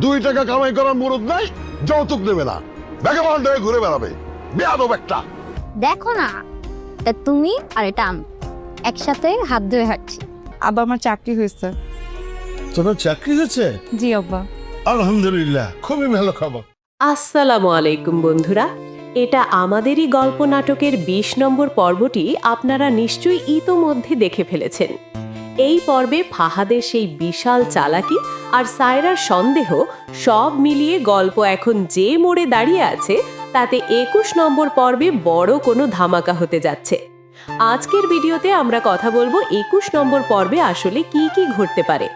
2 টাকা কামাই করার মুরুদ নাই, যৌতুক নেবে না, ব্যাগাবন্ড হয়ে ঘুরে বেড়াবে, বেয়াদব একটা। দেখো না, তা তুমি আর এটা আমি একসাথে হাত ধরে হাঁটছি। আব্বা আমার চাকরি হয়েছে। তোমার চাকরি হয়েছে? জি আব্বা। আলহামদুলিল্লাহ, খুবই ভালো খবর। আসসালামু আলাইকুম বন্ধুরা, এটা আমাদেরই গল্প নাটকের 20 নম্বর পর্বটি আপনারা নিশ্চয়ই ইতোমধ্যে দেখে ফেলেছেন। এই পর্বে ফাহাদের সেই বিশাল চালাকি আর সায়রার সন্দেহ সব মিলিয়ে গল্প এখন যে মোড়ে দাঁড়িয়ে আছে তাতে 21 নম্বর পর্বে বড় কোনো ধামাকা হতে যাচ্ছে। আজকের ভিডিওতে আমরা কথা বলবো 21 নম্বর পর্বে আসলে কি কি ঘটতে পারে,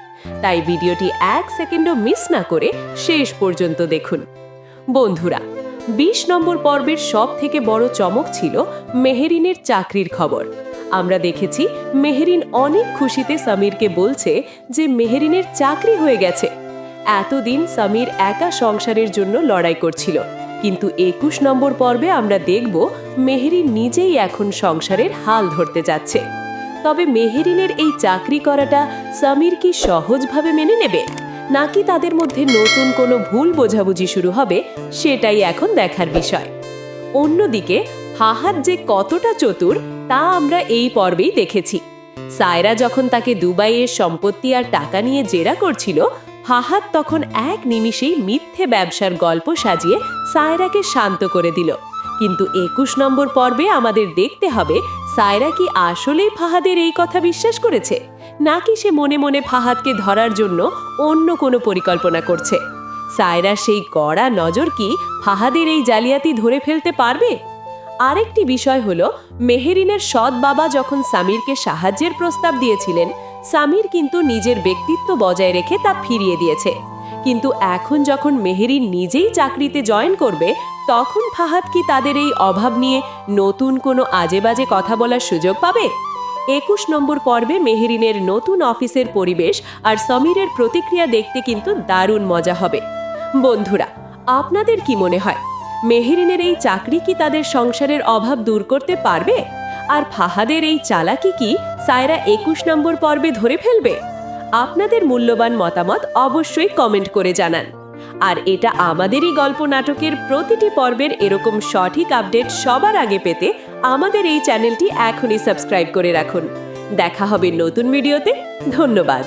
তাই ভিডিওটি 1 সেকেন্ডও মিস না করে শেষ পর্যন্ত দেখুন। বন্ধুরা, 20 নম্বর পর্বের সব থেকে বড় চমক ছিল মেহেরিনের চাকরির খবর। আমরা দেখেছি মেহেরিন অনেক খুশিতে সামিরকে বলছে যে মেহেরিনের চাকরি হয়ে গেছে। এতদিন সামির একা সংসারের জন্য লড়াই করছিল, কিন্তু 21 নম্বর পর্বে আমরা দেখব মেহেরিন নিজেই এখন সংসারের হাল ধরতে যাচ্ছে। তবে মেহেরিনের এই চাকরি করাটা সামির কি সহজভাবে মেনে নেবে, নাকি তাদের মধ্যে নতুন কোনো ভুল বোঝাবুঝি শুরু হবে, সেটাই এখন দেখার বিষয়। অন্যদিকে ফাহাদ যে কতটা চতুর তা আমরা এই পর্বেই দেখেছি। সায়রা যখন তাকে দুবাইয়ের সম্পত্তি আর টাকা নিয়ে জেরা করছিল, ফাহাদ তখন এক নিমিষেই মিথ্যে ব্যবসার গল্প সাজিয়ে সায়রাকে শান্ত করে দিল। কিন্তু 21 নম্বর পর্বে আমাদের দেখতে হবে সায়রা কি আসলেই ফাহাদের এই কথা বিশ্বাস করেছে, নাকি সে মনে মনে ফাহাদকে ধরার জন্য অন্য কোনো পরিকল্পনা করছে। সায়রার সেই কড়া নজর কি ফাহাদের এই জালিয়াতি ধরে ফেলতে পারবে? আরেকটি বিষয় হলো, মেহেরিনের সৎ বাবা যখন সামিরকে সাহায্যের প্রস্তাব দিয়েছিলেন, সামির কিন্তু নিজের ব্যক্তিত্ব বজায় রেখে তা ফিরিয়ে দিয়েছে। কিন্তু এখন যখন মেহেরিন নিজেই চাকরিতে জয়েন করবে, তখন ফাহাদ কি তাদের এই অভাব নিয়ে নতুন কোনো আজেবাজে কথা বলার সুযোগ পাবে? 21 নম্বর পর্বে মেহেরিনের নতুন অফিসের পরিবেশ আর সমীরের প্রতিক্রিয়া দেখতে কিন্তু দারুণ মজা হবে। বন্ধুরা, আপনাদের কি মনে হয়, মেহেরিনের এই চাকরি কি তাদের সংসারের অভাব দূর করতে পারবে? আর ফাহাদের এই চালাকি কি সায়রা 21 নম্বর পর্বে ধরে ফেলবে? আপনাদের মূল্যবান মতামত অবশ্যই কমেন্ট করে জানান। আর এটা আমাদেরই গল্প নাটকের প্রতিটি পর্বের এরকম সঠিক আপডেট সবার আগে পেতে আমাদের এই চ্যানেলটি এখনই সাবস্ক্রাইব করে রাখুন। দেখা হবে নতুন ভিডিওতে। ধন্যবাদ।